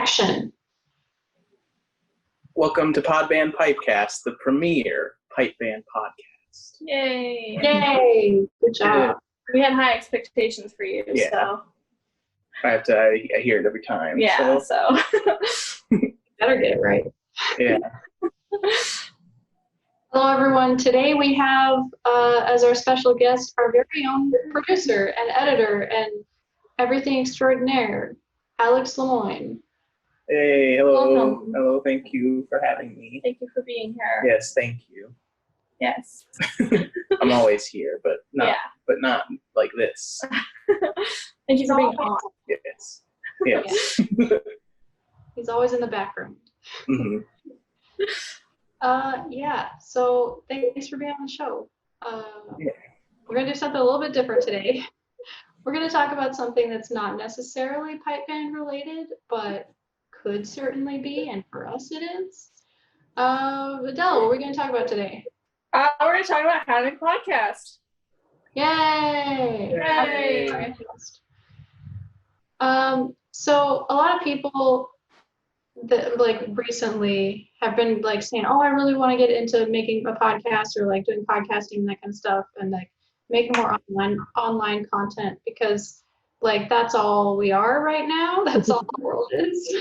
Action. Welcome to Podband Pipecast, the premier pipe band podcast. Yay. Yay. Good job. We had high expectations for you, Yeah. so. I hear it every time. Yeah, so. Better get it right. Yeah. Hello, everyone. Today we have as our special guest our very own producer and editor and everything extraordinaire, Alex Lemoine. Hey, hello. Welcome. Hello, thank you for having me. Thank you for being here. Yes, thank you. Yes. I'm always here, but not like this. Thank you for being on. Yes. Yes. He's always in the background. Mhm. So thanks for being on the show. Yeah. We're going to do something a little bit different today. We're going to talk about something that's not necessarily pipe band related, but could certainly be, and for us it is. Adele, what are we going to talk about today? We're going to talk about how to make a podcast. Yay! Yay! So a lot of people that like recently have been like saying, oh, I really want to get into making a podcast or like doing podcasting and that kind of stuff and like making more online content because like that's all we are right now. That's all the world is.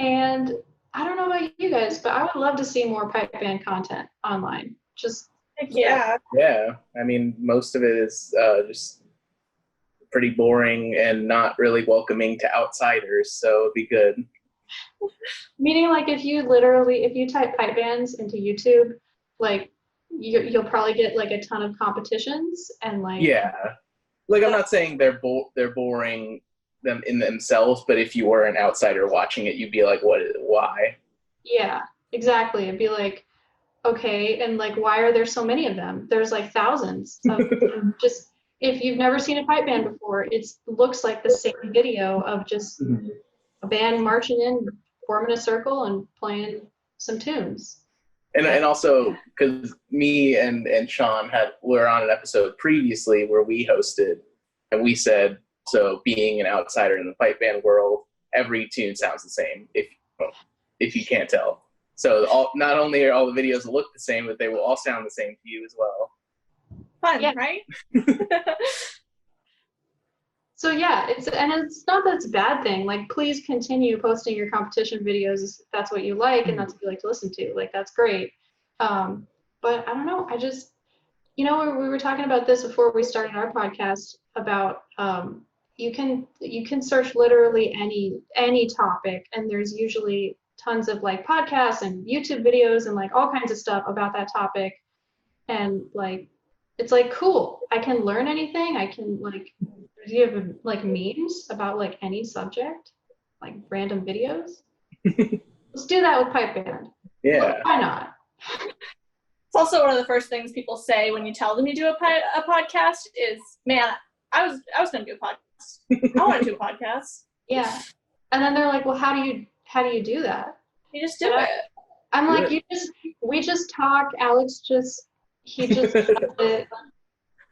And I don't know about you guys, but I would love to see more pipe band content online. Just Yeah. Yeah. I mean, most of it is just pretty boring and not really welcoming to outsiders, so it'd be good. meaning like if you type pipe bands into YouTube, like you'll probably get like a ton of competitions and like Like I'm not saying they're boring them in themselves, but if you were an outsider watching it, you'd be like, why? Yeah, exactly. It'd be like, okay, and like why are there so many of them? There's like thousands of just if you've never seen a pipe band before, it looks like the same video of just a band marching in, forming a circle and playing some tunes. And also because me and Sean were on an episode previously where we hosted and we said, so being an outsider in the pipe band world, every tune sounds the same if you can't tell. So not only are all the videos look the same, but they will all sound the same to you as well. Fun, right? So yeah, it's not that it's a bad thing. Like, please continue posting your competition videos if that's what you like and that's what you like to listen to. Like, that's great. But I don't know. I just, we were talking about this before we started our podcast about you can search literally any topic, and there's usually tons of like podcasts and YouTube videos and like all kinds of stuff about that topic, and like it's like cool. I can learn anything. I can like. You have like memes about like any subject, like random videos. Let's do that with pipe band. Yeah. Well, why not? It's also one of the first things people say when you tell them you do a podcast is, man, I was going to do a podcast. I want to do a podcast. Yeah. And then they're like, well, how do you do that? You just do it. I'm like, we just talk. Alex he just does it.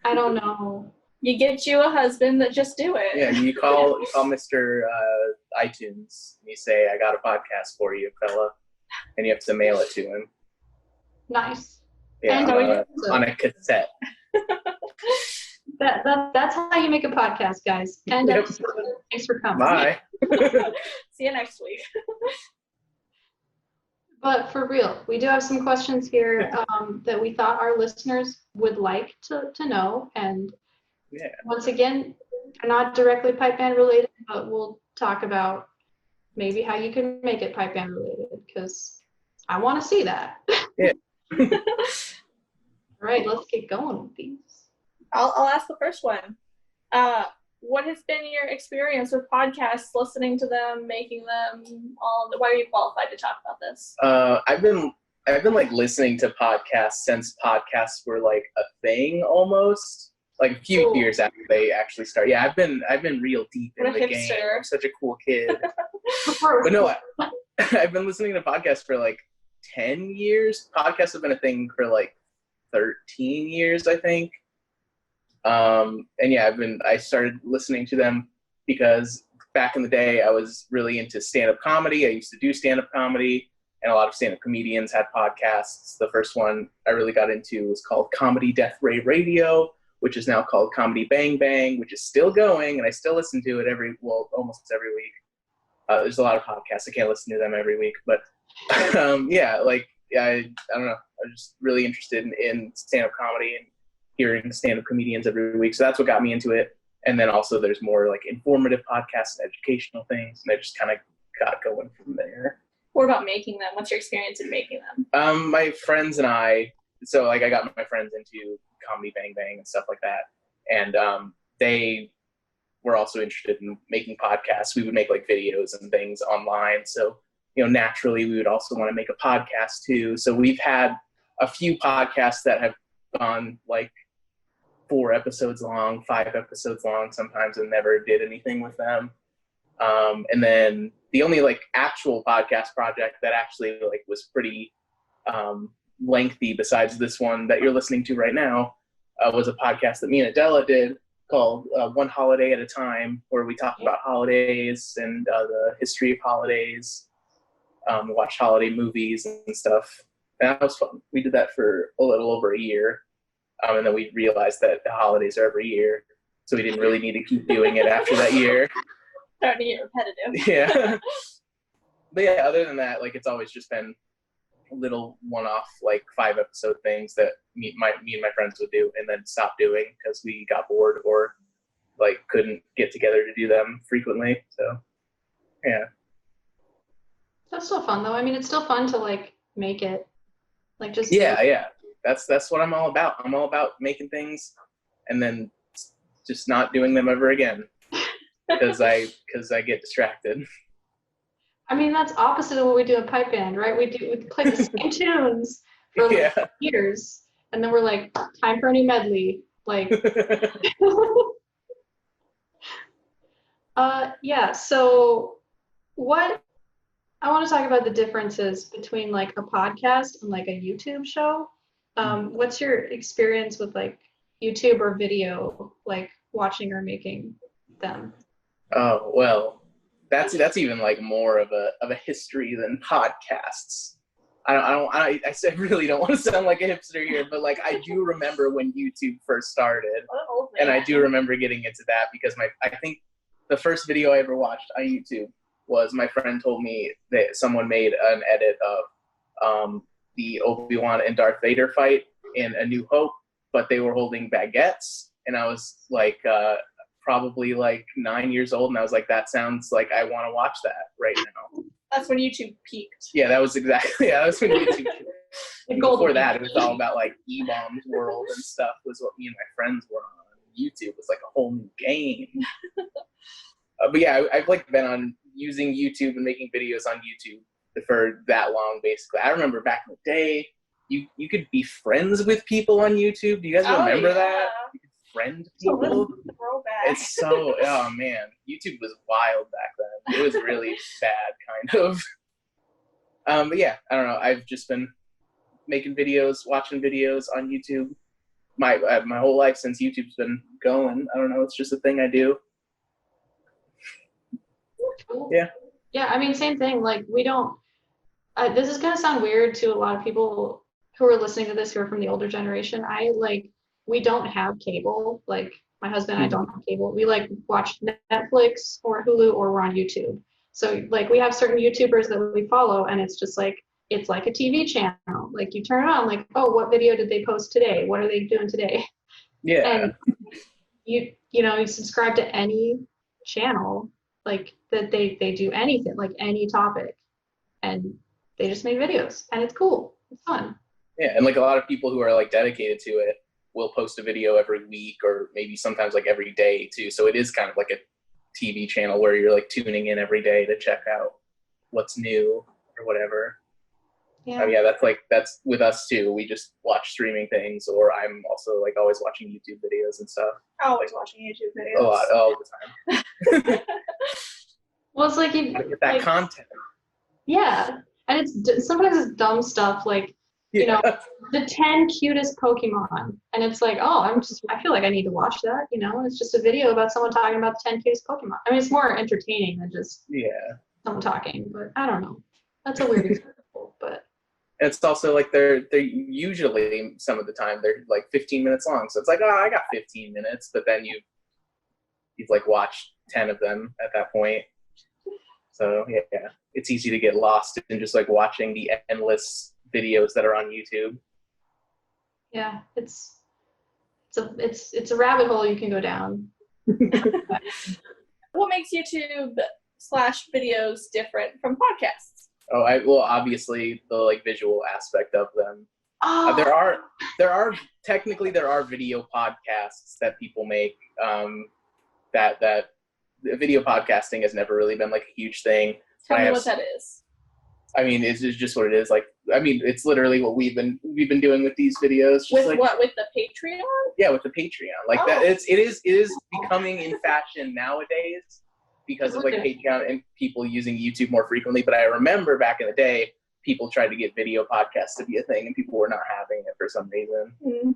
I don't know. You get you a husband that just do it. Yeah, you call Mr. iTunes and you say, I got a podcast for you, fella. And you have to mail it to him. Nice. Yeah, and on a cassette. That's how you make a podcast, guys. And episode. Thanks for coming. Bye. See you next week. But for real, we do have some questions here that we thought our listeners would like to know. And once again, they're not directly pipe band related, but we'll talk about maybe how you can make it pipe band related because I want to see that. Yeah. All right, let's get going with these. I'll ask the first one. What has been your experience with podcasts, listening to them, making them? Why are you qualified to talk about this? I've been like listening to podcasts since podcasts were like a thing almost. Like a few years after they actually started. Yeah, I've been real deep in the game. I'm such a cool kid. But no, I've been listening to podcasts for like 10 years. Podcasts have been a thing for like 13 years, I think. And yeah, I started listening to them because back in the day, I was really into stand-up comedy. I used to do stand-up comedy, and a lot of stand-up comedians had podcasts. The first one I really got into was called Comedy Death Ray Radio, which is now called Comedy Bang Bang, which is still going, and I still listen to it almost every week. There's a lot of podcasts. I can't listen to them every week, but I don't know. I'm just really interested in stand-up comedy and hearing stand-up comedians every week. So that's what got me into it. And then also there's more like informative podcasts and educational things, and I just kind of got going from there. What about making them? What's your experience in making them? My friends and I got my friends into Comedy Bang Bang and stuff like that. And they were also interested in making podcasts. We would make like videos and things online. So, naturally we would also want to make a podcast too. So we've had a few podcasts that have gone like 4 episodes long, 5 episodes long sometimes, and never did anything with them. And then the only like actual podcast project that actually like was pretty lengthy besides this one that you're listening to right now was a podcast that me and Adela did called One Holiday at a Time, where we talk about holidays and the history of holidays, watch holiday movies and stuff. And that was fun. We did that for a little over a year. And then we realized that the holidays are every year, so we didn't really need to keep doing it after that year. Starting to get repetitive. Yeah. But yeah, other than that, like it's always just been little one-off, like 5-episode things that me and my friends would do and then stop doing because we got bored or like couldn't get together to do them frequently. So yeah. That's still fun though. I mean, it's still fun to like make it, like just yeah. That's what I'm all about. I'm all about making things and then just not doing them ever again because I get distracted. I mean, that's opposite of what we do at Pipe Band, right? We play the same tunes for like years, and then we're like, time for a new medley. Like, yeah. So, what I want to talk about the differences between like a podcast and like a YouTube show. What's your experience with like YouTube or video, like watching or making them? Oh well. That's even like more of a history than podcasts. I really don't want to sound like a hipster here, but like I do remember when YouTube first started, and I do remember getting into that because I think the first video I ever watched on YouTube was my friend told me that someone made an edit of the Obi-Wan and Darth Vader fight in A New Hope, but they were holding baguettes, and I was like probably like 9 years old, and I was like, that sounds like I want to watch that right now. That's when YouTube peaked. Yeah, that was when YouTube peaked. Before that, it was all about like E-Bomb's World and stuff was what me and my friends were on. YouTube was like a whole new game. But yeah, I've like been on using YouTube and making videos on YouTube for that long, basically. I remember back in the day, you could be friends with people on YouTube. Do you guys remember that? You could friend people. It's so, oh man, YouTube was wild back then. It was really bad, kind of. But yeah, I don't know. I've just been making videos, watching videos on YouTube my whole life since YouTube's been going. I don't know. It's just a thing I do. Cool. Yeah. Yeah, I mean, same thing. Like, we don't, this is going to sound weird to a lot of people who are listening to this who are from the older generation. We don't have cable. Like, my husband and I don't have cable. We like watch Netflix or Hulu or we're on YouTube. So like we have certain YouTubers that we follow and it's just like, it's like a TV channel. Like you turn it on, like, oh, what video did they post today? What are they doing today? Yeah. And you subscribe to any channel like that they do anything, like any topic, and they just make videos and it's cool. It's fun. Yeah, and like a lot of people who are like dedicated to it will post a video every week or maybe sometimes like every day too. So it is kind of like a TV channel where you're like tuning in every day to check out what's new or whatever. Yeah. That's with us too. We just watch streaming things, or I'm also like always watching YouTube videos and stuff. Always watching YouTube videos. A lot, all the time. Well, it's like you gotta get that content. Yeah, and sometimes it's dumb stuff like you know, the 10 cutest Pokemon. And it's like, oh, I feel like I need to watch that, you know? It's just a video about someone talking about the 10 cutest Pokemon. I mean, it's more entertaining than just someone talking, but I don't know. That's a weird example, but. And it's also like they're usually, some of the time, they're like 15 minutes long. So it's like, oh, I got 15 minutes, but then you've like watched 10 of them at that point. So yeah, it's easy to get lost in just like watching the endless videos that are on YouTube. Yeah, it's a rabbit hole you can go down. What makes YouTube/videos different from podcasts? Oh, well, obviously the like visual aspect of them. Oh. There are technically video podcasts that people make. That video podcasting has never really been like a huge thing. Tell me what that is. I mean, it's just what it is. Like, I mean, it's literally what we've been doing with these videos. Just with like, what? With the Patreon? Yeah, with the Patreon. Like that, it is becoming in fashion nowadays because of like Patreon and people using YouTube more frequently. But I remember back in the day, people tried to get video podcasts to be a thing, and people were not having it for some reason. Mm-hmm.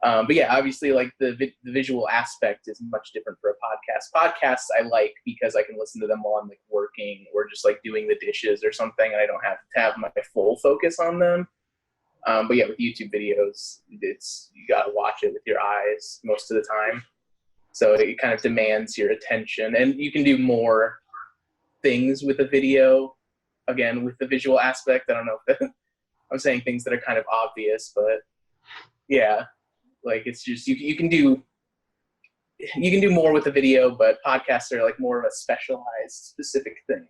But yeah, obviously, like the visual aspect is much different for a podcast. Podcasts I like because I can listen to them while I'm like working or just like doing the dishes or something, and I don't have to have my full focus on them. But yeah, with YouTube videos, you gotta watch it with your eyes most of the time, so it kind of demands your attention, and you can do more things with a video. Again, with the visual aspect, I don't know if I'm saying things that are kind of obvious, but yeah. Like it's just you can do more with the video, but podcasts are like more of a specialized, specific thing,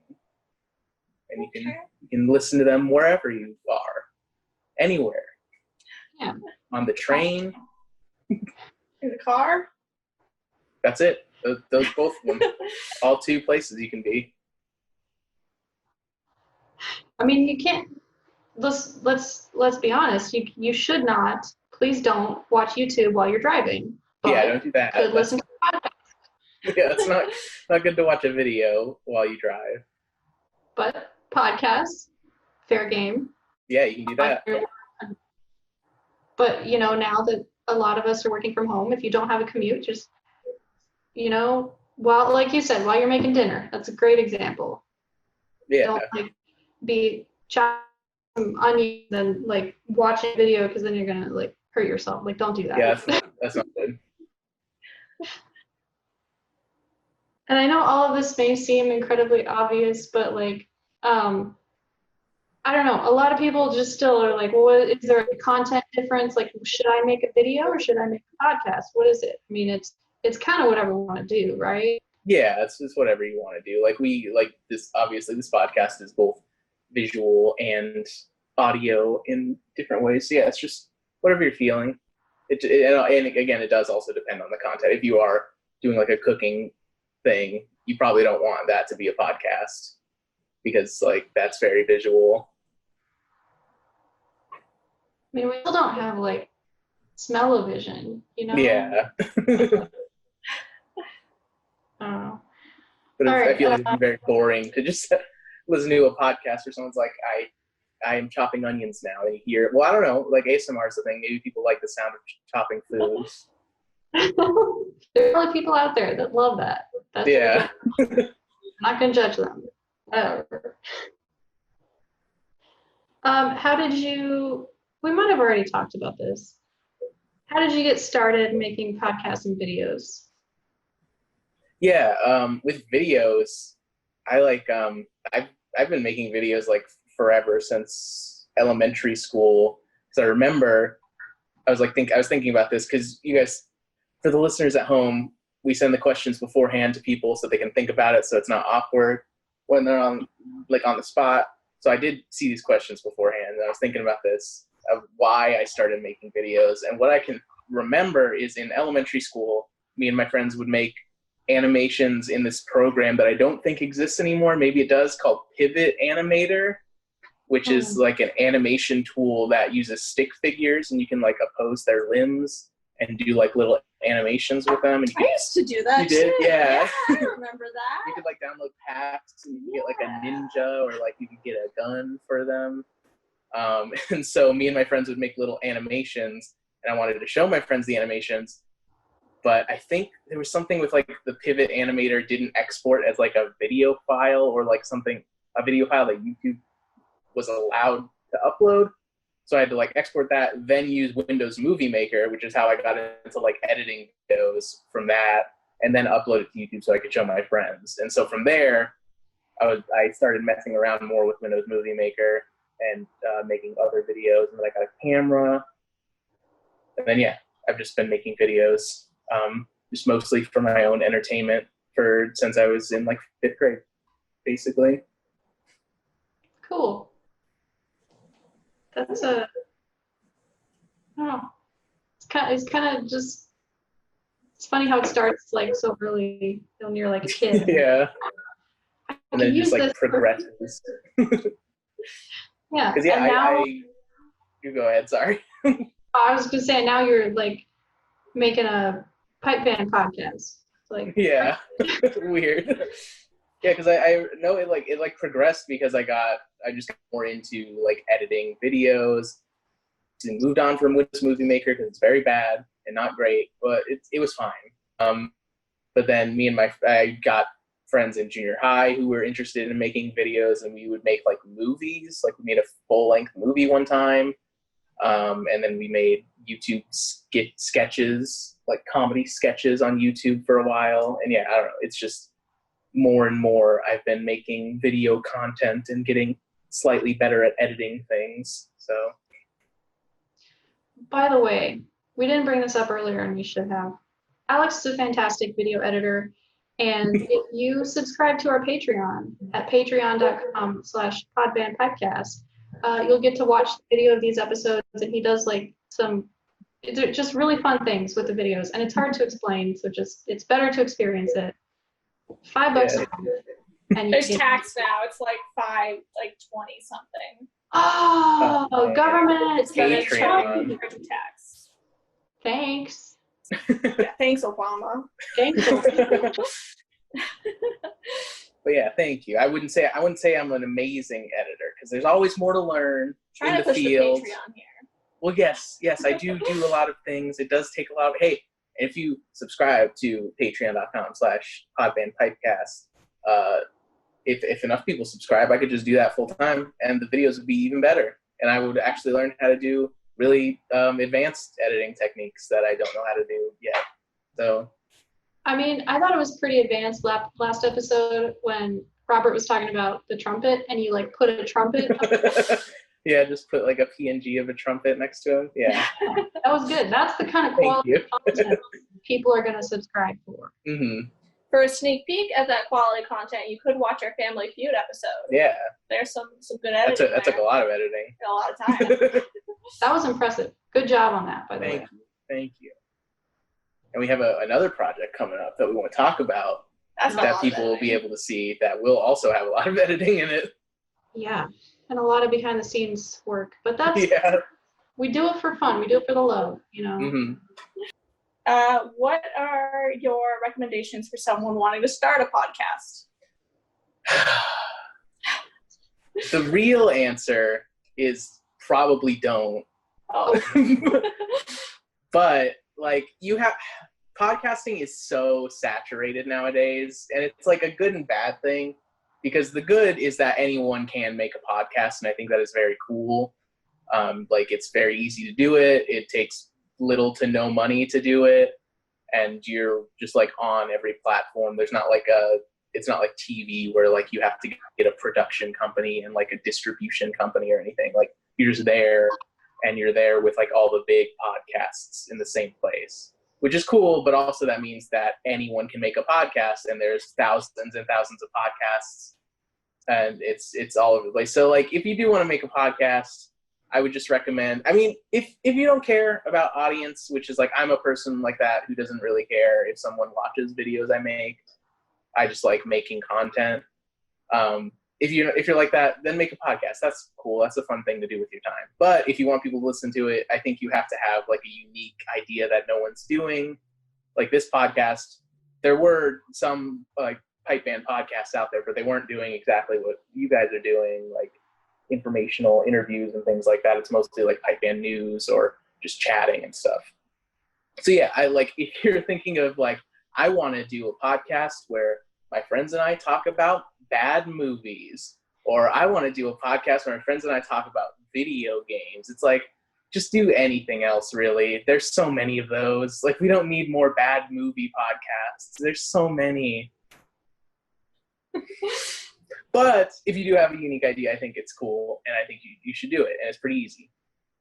and you can listen to them wherever you are, anywhere. Yeah. On the train. In the car. That's it. Those both of them. All two places you can be. I mean, you can't. Let's be honest. You should not. Please don't watch YouTube while you're driving. Yeah, don't do that. Could listen to a podcast. Yeah, it's not good to watch a video while you drive. But podcasts, fair game. Yeah, you can do that. But you know, now that a lot of us are working from home, if you don't have a commute, just while, like you said, while you're making dinner, that's a great example. Yeah. Don't like be chopping some onions and like watching a video because then you're gonna like hurt yourself. Like, don't do that. Yeah, that's not good. And I know all of this may seem incredibly obvious, but like, I don't know. A lot of people just still are like, well, is there a content difference? Like, should I make a video or should I make a podcast? What is it? I mean, it's kind of whatever we want to do, right? Yeah, it's just whatever you want to do. Like obviously this podcast is both visual and audio in different ways. So yeah, it's just whatever you're feeling. And again, it does also depend on the content. If you are doing like a cooking thing, you probably don't want that to be a podcast because like that's very visual. I mean, we still don't have like smell-o-vision, you know? Yeah. But I feel like it'd be very boring to just listen to a podcast where someone's like, I am chopping onions now, and you hear, well, I don't know, like ASMR is the thing. Maybe people like the sound of chopping food. There are probably people out there that love that. That's yeah. I'm not gonna judge them. Whatever. How did you? We might have already talked about this. How did you get started making podcasts and videos? Yeah, with videos, I like I've been making videos like forever since elementary school. Because I remember I was thinking about this because you guys, for the listeners at home, we send the questions beforehand to people so they can think about it, so it's not awkward when they're on the spot. So I did see these questions beforehand, and I was thinking about this of why I started making videos. And what I can remember is in elementary school, me and my friends would make animations in this program that I don't think exists anymore. Maybe it does, called Pivot Animator, which is like an animation tool that uses stick figures, and you can like oppose their limbs and do like little animations with them. And I used to do that. You did? Yeah. I remember that. You could like download packs and you could get like a ninja, or like you could get a gun for them. And so me and my friends would make little animations, and I wanted to show my friends the animations. But I think there was something with like the Pivot animator didn't export as like a video file or like something, a video file that YouTube was allowed to upload. So I had to like export that, then use Windows Movie Maker, which is how I got into like editing videos from that, and then upload it to YouTube so I could show my friends. And so from there, I started messing around more with Windows Movie Maker and making other videos. And then I got a camera. And then, yeah, I've just been making videos, just mostly for my own entertainment since I was in like 5th grade, basically. Cool. That's I don't know. It's kind of just, it's funny how it starts like so early when you're like a kid. Yeah. And then it just like this progresses. Yeah. Because yeah, and now, you go ahead, sorry. I was gonna say now you're like making a pipe band podcast. Like yeah. Weird. Yeah, because I know it like progressed because I just got more into like editing videos. And moved on from Windows Movie Maker because it's very bad and not great, but it was fine. But then I got friends in junior high who were interested in making videos, and we would make like movies. Like we made a full-length movie one time, and then we made YouTube sketches, like comedy sketches on YouTube for a while. And yeah, I don't know. It's just more and more I've been making video content and getting slightly better at editing things. So. By the way, we didn't bring this up earlier and we should have. Alex is a fantastic video editor. And if you subscribe to our Patreon at patreon.com/podbandpodcast, you'll get to watch the video of these episodes. And he does like just really fun things with the videos. And it's hard to explain. So it's better to experience it. $5 a month. And there's tax now. It's like 20 something. Oh, government. It's gonna charge you tax. Thanks. Yeah, thanks, Obama. Thanks. But yeah, thank you. I wouldn't say I'm an amazing editor because there's always more to learn in the field. The Patreon here. Well, yes, I do a lot of things. It does take a lot of, hey, if you subscribe to patreon.com/podbandpipecast, if enough people subscribe, I could just do that full time and the videos would be even better. And I would actually learn how to do really advanced editing techniques that I don't know how to do yet. So, I mean, I thought it was pretty advanced last episode when Robert was talking about the trumpet and you like put a trumpet. Yeah, just put like a PNG of a trumpet next to it. Yeah. That was good. That's the kind of quality content people are going to subscribe for. Mm-hmm. For a sneak peek at that quality content, you could watch our Family Feud episode. Yeah. There's some good editing. That took a lot of editing. A lot of time. That was impressive. Good job on that, by the way. Thank you. And we have another project coming up that we want to talk about that people will be able to see that will also have a lot of editing in it. Yeah. And a lot of behind the scenes work. But we do it for fun. We do it for the love, you know. Mm-hmm. What are your recommendations for someone wanting to start a podcast? The real answer is probably don't. Oh. But like podcasting is so saturated nowadays, and it's like a good and bad thing, because the good is that anyone can make a podcast, and I think that is very cool. Like it's very easy to do it. It takes little to no money to do it, and you're just like on every platform. It's not like TV where like you have to get a production company and like a distribution company or anything. Like you're just there, and you're there with like all the big podcasts in the same place, which is cool. But also that means that anyone can make a podcast, and there's thousands and thousands of podcasts, and it's all over the place. So like if you do want to make a podcast, I would just recommend, I mean, if you don't care about audience, which is like, I'm a person like that who doesn't really care if someone watches videos I make. I just like making content. If you're like that, then make a podcast. That's cool. That's a fun thing to do with your time. But if you want people to listen to it, I think you have to have like a unique idea that no one's doing. Like this podcast, there were some like pipe band podcasts out there, but they weren't doing exactly what you guys are doing. Like informational interviews and things like that. It's mostly like pipe band news or just chatting and stuff. So yeah, I like, if you're thinking of like, I want to do a podcast where my friends and I talk about bad movies, or I want to do a podcast where my friends and I talk about video games. It's like, just do anything else, really. There's so many of those. Like, we don't need more bad movie podcasts. There's so many. But if you do have a unique idea, I think it's cool, and I think you should do it, and it's pretty easy.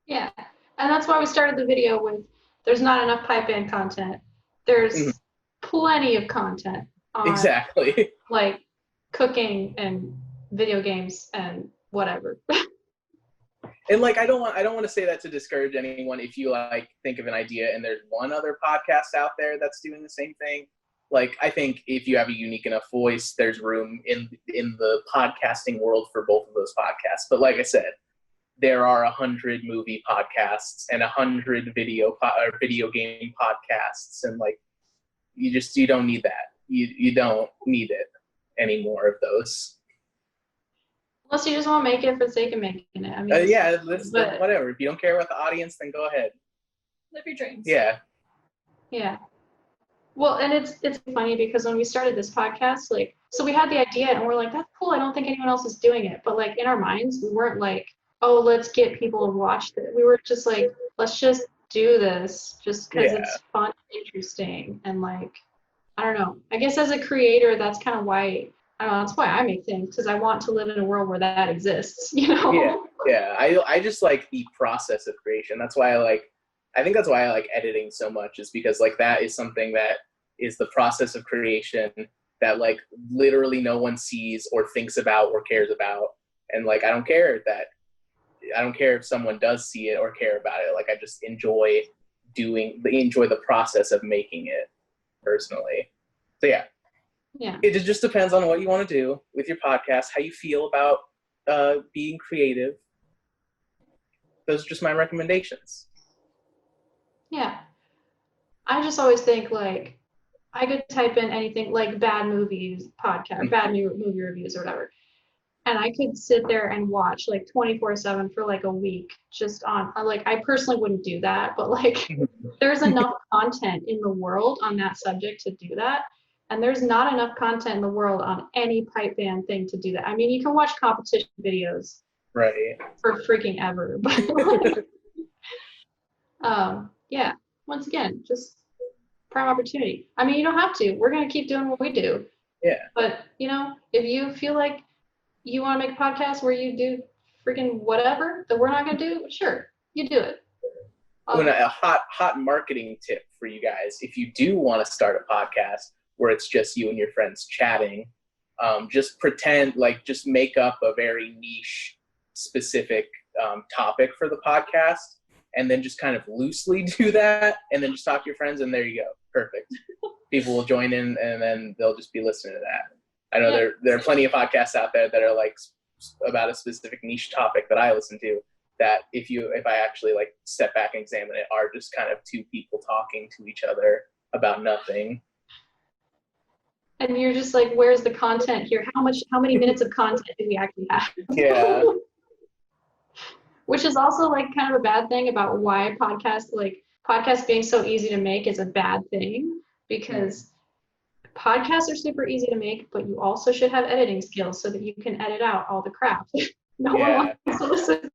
Yeah, and that's why we started the video with, there's not enough pipe band content. There's plenty of content on, exactly, like, cooking and video games and whatever. And like, I don't want to say that to discourage anyone. If you like think of an idea and there's one other podcast out there that's doing the same thing, like, I think if you have a unique enough voice, there's room in the podcasting world for both of those podcasts. But like I said, there are 100 movie podcasts and 100 video game podcasts, and like, you don't need that. You don't need it anymore of those. Unless you just want to make it for the sake of making it. I mean, yeah, whatever. If you don't care about the audience, then go ahead. Live your dreams. Yeah. Yeah. Well, and it's funny because when we started this podcast, like, so we had the idea and we're like, that's cool. I don't think anyone else is doing it. But like, in our minds, we weren't like, oh, let's get people to watch it. We were just like, let's just do this just because it's fun and interesting. And like, I don't know. I guess as a creator, that's kind of why, I don't know, that's why I make things, because I want to live in a world where that exists, you know? Yeah. I just like the process of creation. That's why I think that's why I like editing so much, is because like that is something that is the process of creation that like literally no one sees or thinks about or cares about. And like, I don't care if someone does see it or care about it. Like, I just enjoy the process of making it personally. So yeah. It just depends on what you want to do with your podcast, how you feel about being creative. Those are just my recommendations. Yeah. I just always think, like, I could type in anything, like bad movies podcast, bad movie reviews or whatever, and I could sit there and watch like 24/7 for like a week just on, like, I personally wouldn't do that, but like, there's enough content in the world on that subject to do that. And there's not enough content in the world on any pipe band thing to do that. I mean, you can watch competition videos for freaking ever. But yeah, once again, just prime opportunity. I mean, you don't have to. We're going to keep doing what we do. Yeah. But, you know, if you feel like you want to make a podcast where you do freaking whatever that we're not going to do, sure, you do it. A hot marketing tip for you guys. If you do want to start a podcast where it's just you and your friends chatting, just pretend, like, just make up a very niche, specific topic for the podcast, and then just kind of loosely do that, and then just talk to your friends, and there you go. Perfect. People will join in, and then they'll just be listening to that. I know there are plenty of podcasts out there that are like about a specific niche topic that I listen to, that if I actually like step back and examine it, are just kind of two people talking to each other about nothing. And you're just like, where's the content here? How many minutes of content do we actually have? Yeah. Which is also like kind of a bad thing about why podcasts being so easy to make is a bad thing, because podcasts are super easy to make, but you also should have editing skills so that you can edit out all the crap no one wants to listen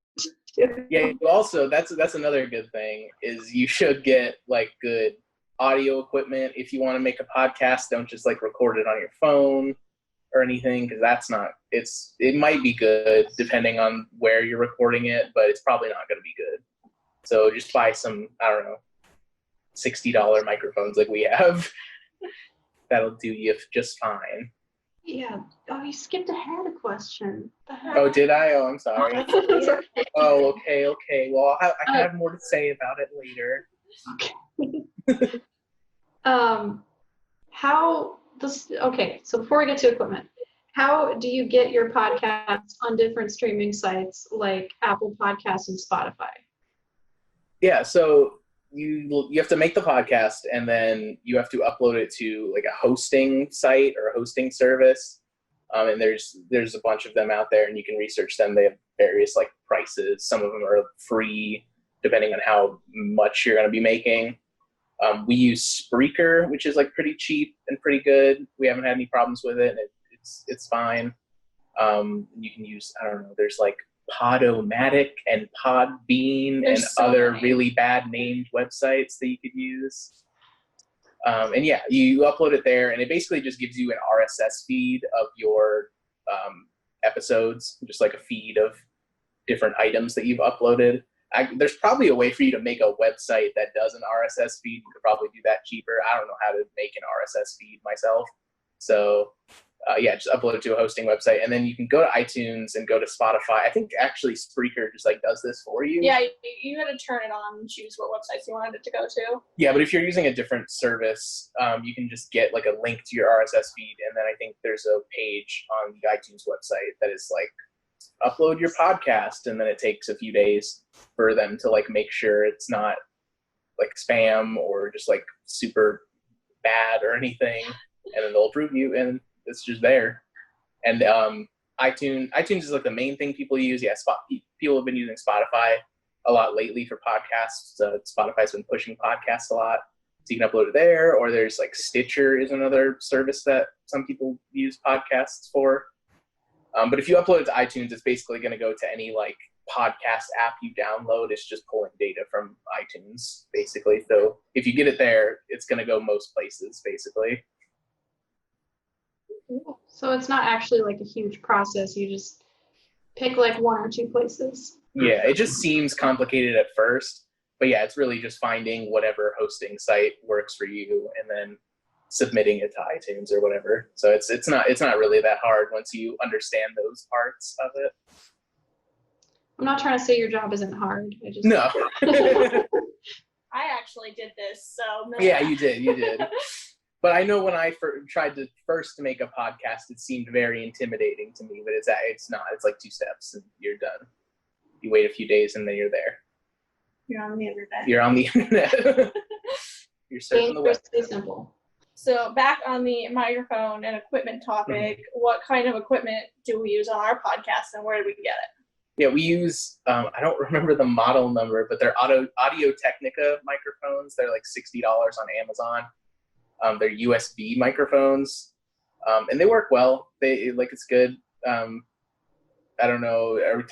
to. Yeah, also that's another good thing, is you should get like good audio equipment. If you want to make a podcast, don't just like record it on your phone or anything, because it might be good depending on where you're recording it, but it's probably not going to be good. So just buy some, I don't know, $60 microphones like we have. That'll do you just fine. Yeah. Oh, you skipped ahead a question. Oh, did I? Oh, I'm sorry. Oh, okay. Well, I have more to say about it later. Okay. Okay, so before we get to equipment, how do you get your podcasts on different streaming sites like Apple Podcasts and Spotify? Yeah, so you have to make the podcast, and then you have to upload it to like a hosting site or a hosting service. And there's a bunch of them out there, and you can research them. They have various like prices. Some of them are free, depending on how much you're going to be making. We use Spreaker, which is like pretty cheap and pretty good. We haven't had any problems with it. It's fine. You can use, I don't know, there's like Podomatic and Podbean and so other many really bad named websites that you could use. And yeah, you upload it there, and it basically just gives you an RSS feed of your episodes, just like a feed of different items that you've uploaded. There's probably a way for you to make a website that does an RSS feed. You could probably do that cheaper. I don't know how to make an RSS feed myself. So yeah, just upload it to a hosting website, and then you can go to iTunes and go to Spotify. I think actually Spreaker just like does this for you. Yeah, you had to turn it on and choose what websites you wanted it to go to. Yeah, but if you're using a different service, you can just get like a link to your RSS feed, and then I think there's a page on the iTunes website that is like, upload your podcast, and then it takes a few days for them to like make sure it's not like spam or just like super bad or anything, and then they'll approve you, and it's just there. And iTunes is like the main thing people use. Yeah, people have been using Spotify a lot lately for podcasts. Spotify's been pushing podcasts a lot, so you can upload it there. Or there's like Stitcher is another service that some people use podcasts for. But if you upload it to iTunes, it's basically going to go to any like podcast app you download. It's just pulling data from iTunes, basically. So if you get it there, it's going to go most places, basically. So it's not actually like a huge process. You just pick like one or two places. Yeah, it just seems complicated at first. But yeah, it's really just finding whatever hosting site works for you and then submitting it to iTunes or whatever. So it's not really that hard once you understand those parts of it. I'm not trying to say your job isn't hard. No. I actually did this, so no. Yeah, you did. But I know when I tried to make a podcast, it seemed very intimidating to me. But it's not. It's like 2 steps and you're done. You wait a few days and then you're there. You're on the internet. You're on the internet. You're surfing the web. Simple. So back on the microphone and equipment topic, what kind of equipment do we use on our podcast, and where did we get it? Yeah, we use, I don't remember the model number, but they're Audio Technica microphones. They're like $60 on Amazon. They're USB microphones, and they work well. It's good. I don't know. Are we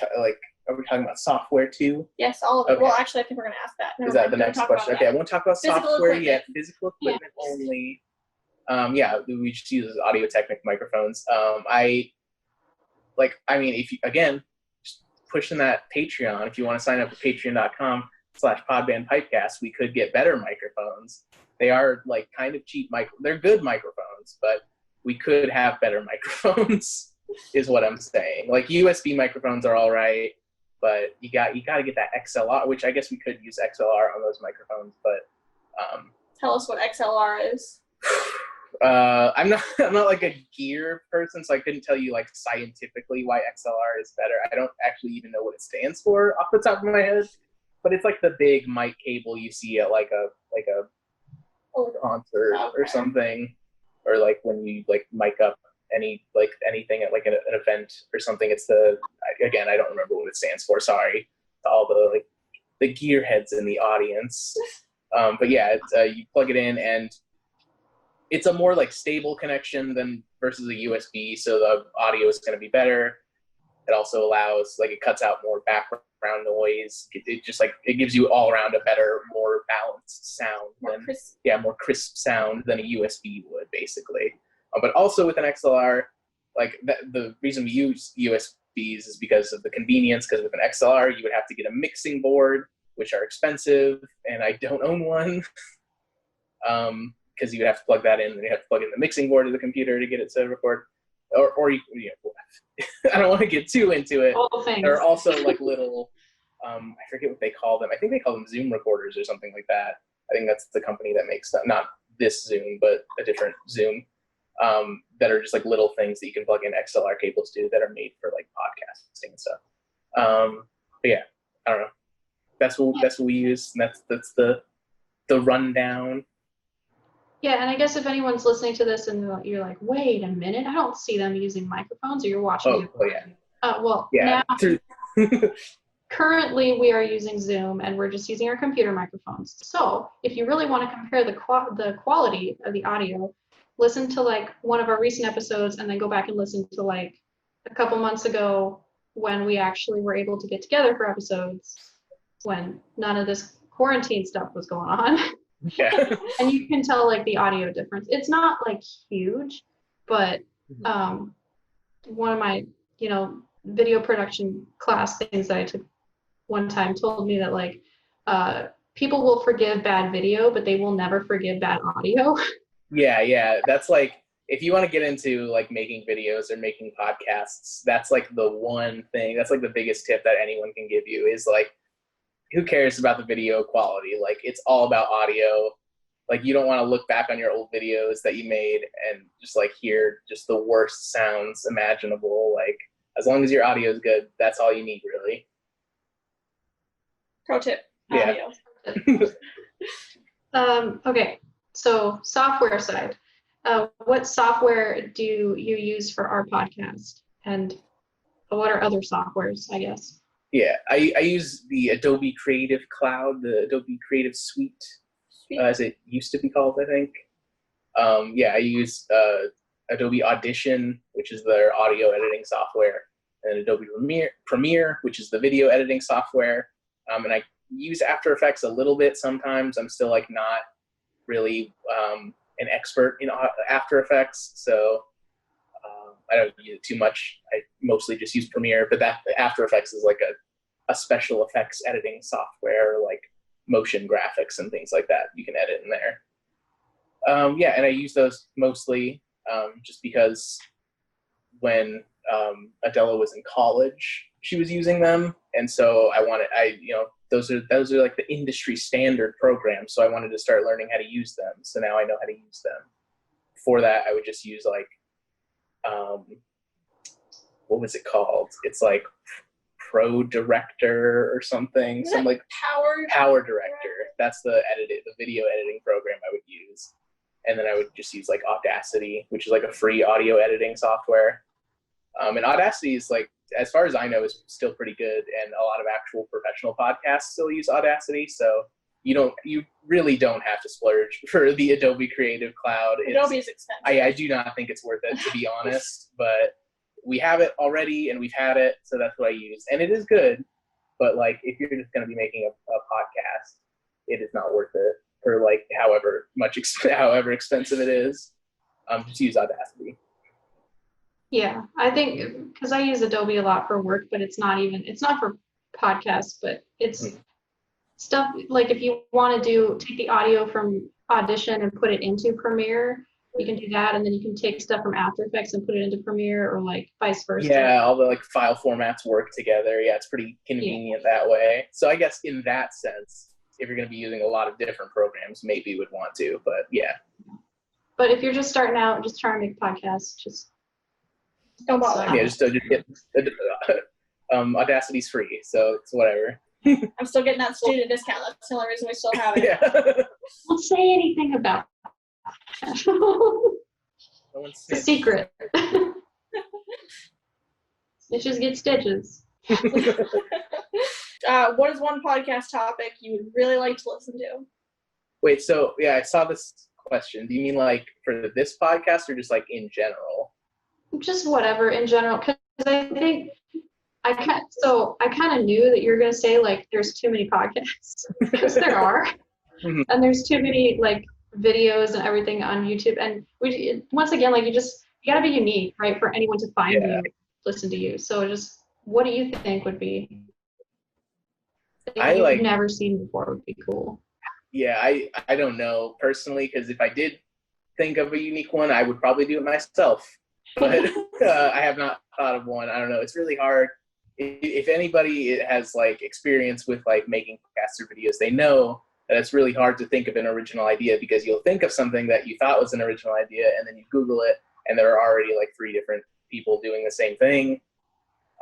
talking about software too? Yes, all of it. Okay. Well, actually, I think we're going to ask that. Is that the next question? Okay, I won't talk about software yet. Physical equipment only. Yeah, we just use Audio Technica microphones. If you, again, just pushing that Patreon, if you want to sign up at patreon.com/podbandpipecast, we could get better microphones. They are like kind of cheap they're good microphones, but we could have better microphones is what I'm saying. Like USB microphones are all right, but you got to get that XLR, which I guess we could use XLR on those microphones, but tell us what XLR is. I'm not like a gear person, so I couldn't tell you like scientifically why XLR is better. I don't actually even know what it stands for off the top of my head, but it's like the big mic cable you see at like a concert or something, or like when you like mic up anything at like an event or something. It's again, I don't remember what it stands for. Sorry to all the gearheads in the audience. But yeah, you plug it in and it's a more like stable connection versus a USB, so the audio is going to be better. It also allows, like, it cuts out more background noise. It just like it gives you all around a better, more balanced sound, more crisp sound than a USB would, basically. But also with an XLR, like the reason we use USBs is because of the convenience. Because with an XLR, you would have to get a mixing board, which are expensive, and I don't own one. Because you would have to plug that in, and you have to plug in the mixing board of the computer to get it to record. Or you know, I don't want to get too into it. There are also like little, I forget what they call them. I think they call them Zoom recorders or something like that. I think that's the company that makes them. Not this Zoom, but a different Zoom. That are just like little things that you can plug in XLR cables to that are made for like podcasting and stuff. But yeah, I don't know. That's what we use. And that's the rundown. Yeah, and I guess if anyone's listening to this and you're like, wait a minute, I don't see them using microphones, or you're watching it. Oh yeah. Well, Yeah. now, currently we are using Zoom and we're just using our computer microphones. So if you really want to compare the quality of the audio, listen to like one of our recent episodes and then go back and listen to like a couple months ago when we actually were able to get together for episodes when none of this quarantine stuff was going on. Yeah. And you can tell like the audio difference. It's not like huge, but one of my, video production class things that I took one time told me that like people will forgive bad video, but they will never forgive bad audio. Yeah. That's like, if you want to get into like making videos or making podcasts, that's like the one thing, that's like the biggest tip that anyone can give you is like, who cares about the video quality? Like, it's all about audio. Like, you don't want to look back on your old videos that you made and just like hear just the worst sounds imaginable. Like, as long as your audio is good, that's all you need, really. Pro tip. Yeah. Okay, so software side. What software do you use for our podcast? And what are other softwares, I guess? Yeah, I use the Adobe Creative Cloud, the Adobe Creative Suite, as it used to be called, I think. I use Adobe Audition, which is their audio editing software, and Adobe Premiere, which is the video editing software. And I use After Effects a little bit sometimes. I'm still like not really an expert in After Effects, so I don't use it too much. I mostly just use Premiere, but that After Effects is like a special effects editing software, like motion graphics and things like that. You can edit in there. And I use those mostly just because when Adela was in college, she was using them, and so those are like the industry standard programs. So I wanted to start learning how to use them. So now I know how to use them. Before that, I would just use like what was it called? It's like Pro Director or something. Some like Power Director. That's the video editing program I would use. And then I would just use like Audacity, which is like a free audio editing software. And Audacity is like, as far as I know, is still pretty good, and a lot of actual professional podcasts still use Audacity. So you really don't have to splurge for the Adobe Creative Cloud. Adobe is expensive. I do not think it's worth it, to be honest, but we have it already and we've had it, so that's what I use. And it is good, but like if you're just going to be making a podcast, it is not worth it for like however expensive it is. Just use Audacity. Yeah, I think because I use Adobe a lot for work, but it's not for podcasts, but it's stuff like if you want to take the audio from Audition and put it into Premiere, you can do that, and then you can take stuff from After Effects and put it into Premiere, or like vice versa. Yeah, all the like file formats work together. Yeah, it's pretty convenient that way. So I guess in that sense, if you're going to be using a lot of different programs, maybe you would want to, but yeah. But if you're just starting out, just trying to make podcasts, just don't bother. Yeah, just get Audacity's free, so it's whatever. I'm still getting that student discount. That's the only reason we still have it. Yeah. Don't say anything about that. It's a secret. Snitches get stitches. What is one podcast topic you would really like to listen to? Wait, so yeah, I saw this question. Do you mean like for this podcast or just like in general? Just whatever in general, because I think I kind of knew that you were gonna say like there's too many podcasts, because there are, and there's too many like videos and everything on YouTube, and once again like you gotta be unique, right, for anyone to find you, listen to you. So just what do you think would be you've never seen before would be cool? Yeah, I don't know personally, because if I did think of a unique one, I would probably do it myself. But I have not thought of one. I don't know. It's really hard. If anybody has like experience with like making podcasts or videos, they know that it's really hard to think of an original idea, because you'll think of something that you thought was an original idea and then you Google it and there are already like 3 different people doing the same thing.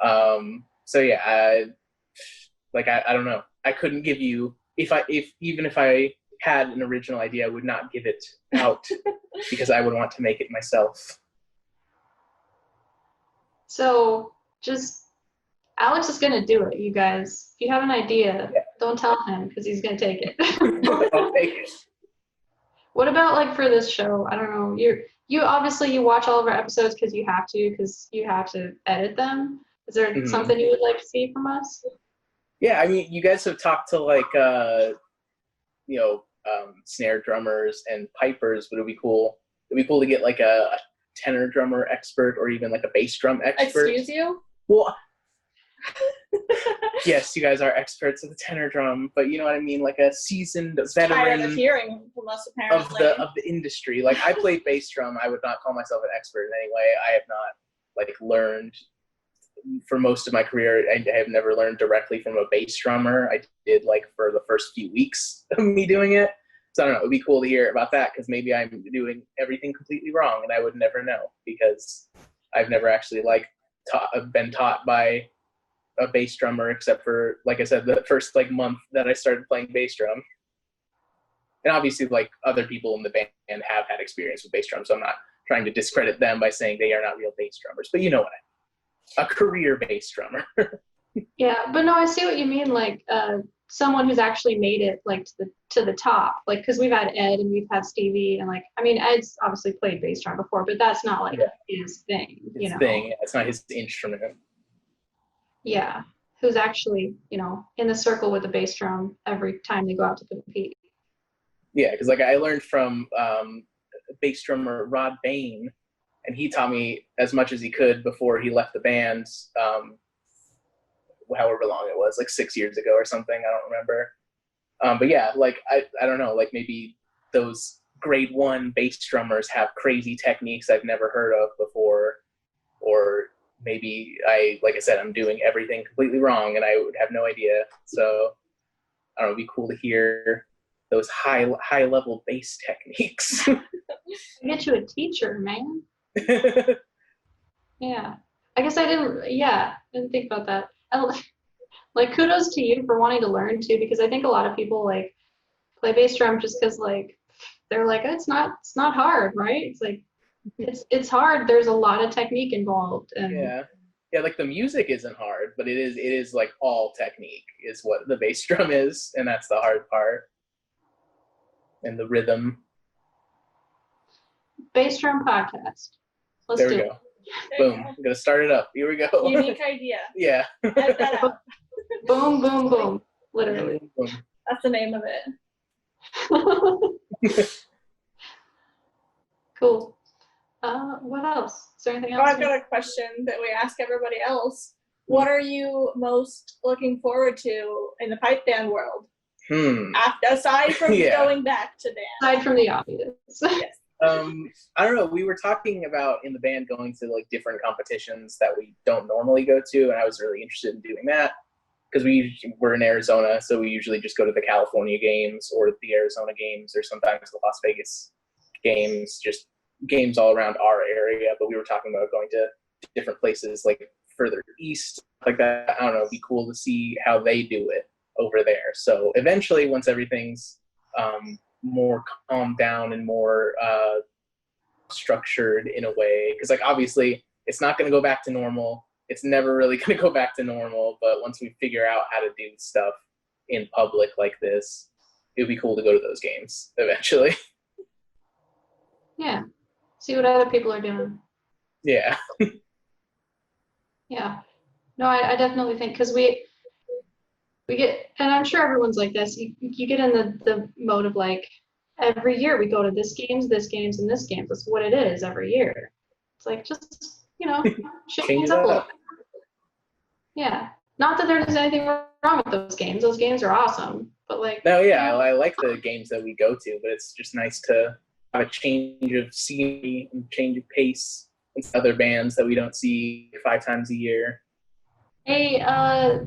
So yeah, I don't know. I couldn't give you, if I had an original idea, I would not give it out because I would want to make it myself. So Alex is going to do it, you guys. If you have an idea, don't tell him because he's going to take it. I'll take it. What about like for this show? I don't know. You obviously you watch all of our episodes because you have to edit them. Is there something you would like to see from us? Yeah, I mean, you guys have talked to like snare drummers and pipers, but it'd be cool to get like a tenor drummer expert or even like a bass drum expert. Excuse you? Well, yes, you guys are experts of the tenor drum, but you know what I mean, like a seasoned veteran of hearing from us, apparently. of the industry. Like I played bass drum, I would not call myself an expert in any way. I have not like learned for most of my career. I have never learned directly from a bass drummer. I did like for the first few weeks of me doing it. So I don't know, it'd be cool to hear about that because maybe I'm doing everything completely wrong and I would never know because I've never actually like been taught by a bass drummer except for, like I said, the first like month that I started playing bass drum. And obviously like other people in the band have had experience with bass drum, so I'm not trying to discredit them by saying they are not real bass drummers, but you know what I mean. A career bass drummer. Yeah, but no, I see what you mean. Like someone who's actually made it like to the top. Like because we've had Ed and we've had Stevie and like I mean Ed's obviously played bass drum before, but that's not like his thing. It's not his instrument. Yeah, who's actually in the circle with the bass drum every time they go out to compete. Yeah, because like I learned from bass drummer Rod Bain, and he taught me as much as he could before he left the band, however long it was, like 6 years ago or something, I don't remember. But yeah, like I don't know, like maybe those grade 1 bass drummers have crazy techniques I've never heard of before, or maybe like I said, I'm doing everything completely wrong and I would have no idea. So I don't know, it'd be cool to hear those high level bass techniques. Get you a teacher, man. Yeah, I guess I didn't think about that. Like kudos to you for wanting to learn too, because I think a lot of people like play bass drum just because like they're like it's not hard, right? It's like it's hard. There's a lot of technique involved. And yeah, like the music isn't hard, but it is like all technique is what the bass drum is, and that's the hard part. And the rhythm. Bass drum podcast. Let's there we do go. It. Boom. I'm gonna start it up. Here we go. Unique idea. Yeah. Add that out. Boom, boom, boom. Literally. Boom. That's the name of it. Cool. What else? Is there anything else? I've got a question that we ask everybody else. What are you most looking forward to in the pipe band world? Aside from going back to dance. Aside from the obvious. Yes. I don't know. We were talking about in the band going to like different competitions that we don't normally go to, and I was really interested in doing that because we're in Arizona, so we usually just go to the California games or the Arizona games or sometimes the Las Vegas games, just games all around our area. But we were talking about going to different places like further east, like that. I don't know. It'd be cool to see how they do it over there. So eventually, once everything's more calmed down and more structured in a way, because like obviously it's not going to go back to normal. It's never really going to go back to normal, but once we figure out how to do stuff in public like this, it would be cool to go to those games eventually. Yeah, see what other people are doing. Yeah. Yeah, no, I definitely think because we get, and I'm sure everyone's like this, you get in the mode of like, every year we go to this games, and this games. That's what it is every year. It's like, just, shake things up a little bit. Yeah. Not that there's anything wrong with those games. Those games are awesome. But like. No, yeah, I like the games that we go to, but it's just nice to have a change of scenery and change of pace with other bands that we don't see 5 times a year. Hey,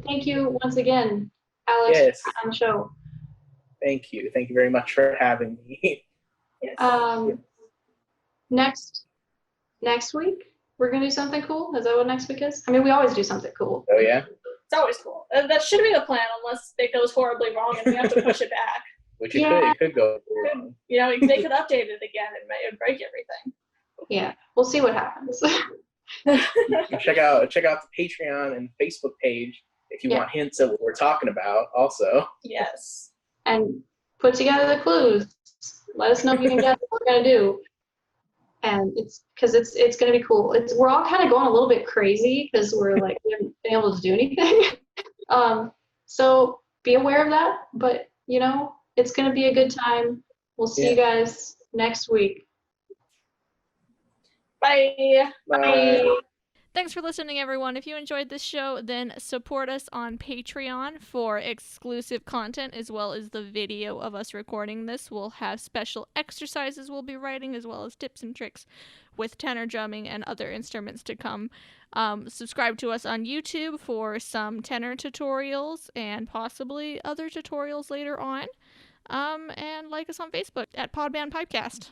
thank you once again, Alex, yes. on the show. Thank you. Thank you very much for having me. Yes. Next week, we're going to do something cool? Is that what next week is? I mean, we always do something cool. Oh, yeah? It's always cool. That should be the plan unless it goes horribly wrong and we have to push it back. which it could go wrong. You know, they could update it again and it would break everything. Yeah, we'll see what happens. Check out the Patreon and Facebook page if you want hints of what we're talking about also. Yes. And put together the clues. Let us know if you can guess what we're going to do. And it's going to be cool. We're all kind of going a little bit crazy because we're like, we haven't been able to do anything. So be aware of that. But, you know, it's going to be a good time. We'll see you guys next week. Bye. Bye. Thanks for listening, everyone. If you enjoyed this show, then support us on Patreon for exclusive content as well as the video of us recording this. We'll have special exercises we'll be writing as well as tips and tricks with tenor drumming and other instruments to come. Subscribe to us on YouTube for some tenor tutorials and possibly other tutorials later on. And like us on Facebook at Podband Pipecast.